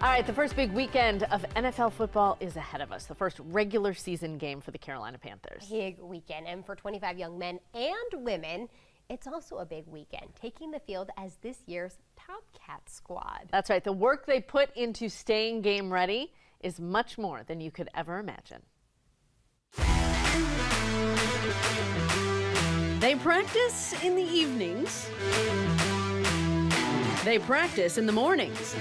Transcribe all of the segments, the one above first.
All right, the first big weekend of NFL football is ahead of us. The first regular season game for the Carolina Panthers. Big weekend, and for 25 young men and women, it's also a big weekend, taking the field as this year's TopCats squad. That's right. The work they put into staying game ready is much more than you could ever imagine. They practice in the evenings. They practice in the mornings.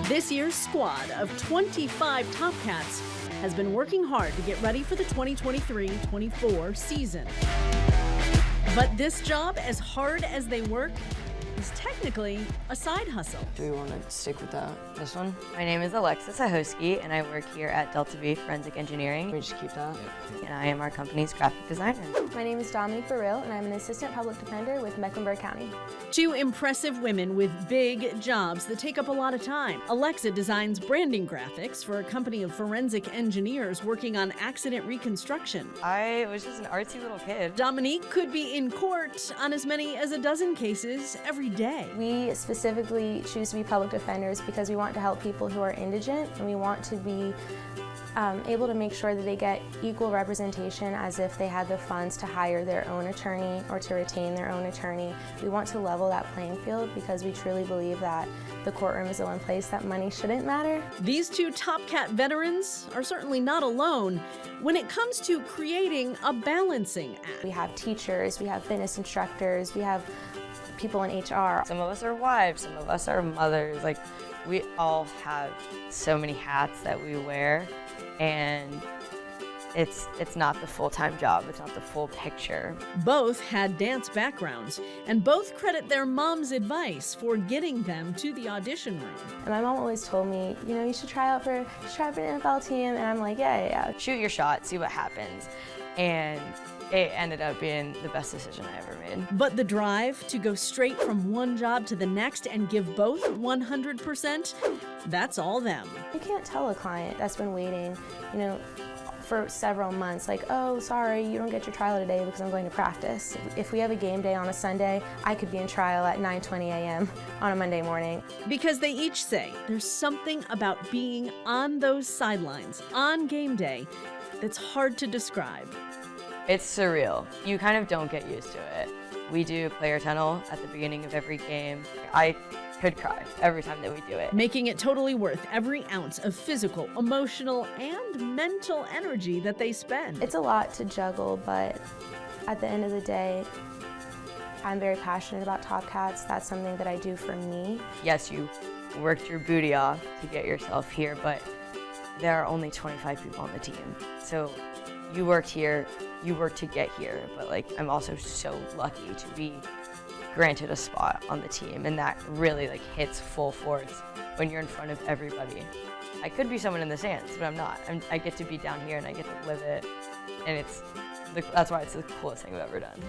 This year's squad of 25 TopCats has been working hard to get ready for the 2023-24 season. But this job, as hard as they work, is technically a side hustle. Do we want to stick with this one? My name is Alexis Ahoski, and I work here at Delta V Forensic Engineering. We just keep that? And I am our company's graphic designer. My name is Dominique Burrill, and I'm an assistant public defender with Mecklenburg County. Two impressive women with big jobs that take up a lot of time. Alexa designs branding graphics for a company of forensic engineers working on accident reconstruction. I was just an artsy little kid. Dominique could be in court on as many as a dozen cases every day. We specifically choose to be public defenders because we want to help people who are indigent, and we want to be able to make sure that they get equal representation as if they had the funds to hire their own attorney or to retain their own attorney. We want to level that playing field because we truly believe that the courtroom is the one place that money shouldn't matter. These two TopCat veterans are certainly not alone when it comes to creating a balancing act. We have teachers, we have fitness instructors, we have people in HR. Some of us are wives, some of us are mothers. Like, we all have so many hats that we wear, and it's not the full-time job, it's not the full picture. Both had dance backgrounds, and both credit their mom's advice for getting them to the audition room. And my mom always told me, you know, you should try out for an NFL team, and I'm like, yeah. Shoot your shot, see what happens. And it ended up being the best decision I ever made. But the drive to go straight from one job to the next and give both 100%, that's all them. You can't tell a client that's been waiting, you know, for several months, like, oh, sorry, you don't get your trial today because I'm going to practice. If we have a game day on a Sunday, I could be in trial at 9:20 a.m. on a Monday morning. Because they each say there's something about being on those sidelines on game day that's hard to describe. It's surreal. You kind of don't get used to it. We do player tunnel at the beginning of every game. I could cry every time that we do it. Making it totally worth every ounce of physical, emotional, and mental energy that they spend. It's a lot to juggle, but at the end of the day, I'm very passionate about TopCats. That's something that I do for me. Yes, you worked your booty off to get yourself here, but there are only 25 people on the team. So you worked here, you worked to get here, but like, I'm also so lucky to be granted a spot on the team, and that really like hits full force when you're in front of everybody. I could be someone in the stands, but I'm not. I get to be down here and I get to live it, and that's why it's the coolest thing I've ever done.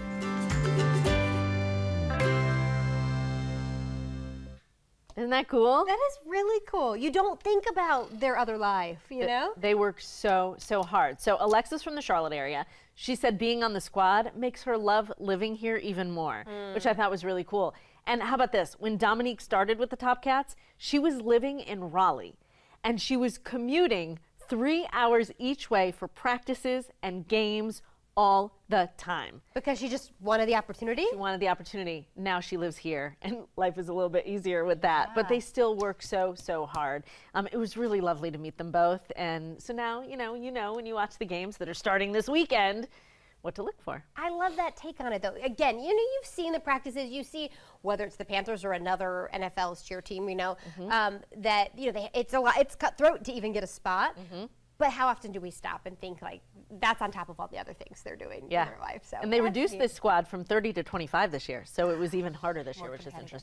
Isn't that cool? That is really cool. You don't think about their other life, you know? They work so hard. So Alexis from the Charlotte area, she said being on the squad makes her love living here even more, which I thought was really cool. And how about this? When Dominique started with the TopCats, she was living in Raleigh, and she was commuting 3 hours each way for practices and games all the time. Because she just wanted the opportunity? She wanted the opportunity. Now she lives here, and life is a little bit easier with that. Yeah. But they still work so hard. It was really lovely to meet them both. And so now, you know when you watch the games that are starting this weekend, what to look for. I love that take on it, though. Again, you know, you've seen the practices. You see whether it's the Panthers or another NFL's cheer team, you know, that, you know, it's cutthroat to even get a spot. But how often do we stop and think, like, that's on top of all the other things they're doing in their life? So, and they reduced this squad from 30 to 25 this year, so it was even harder this year, which is interesting.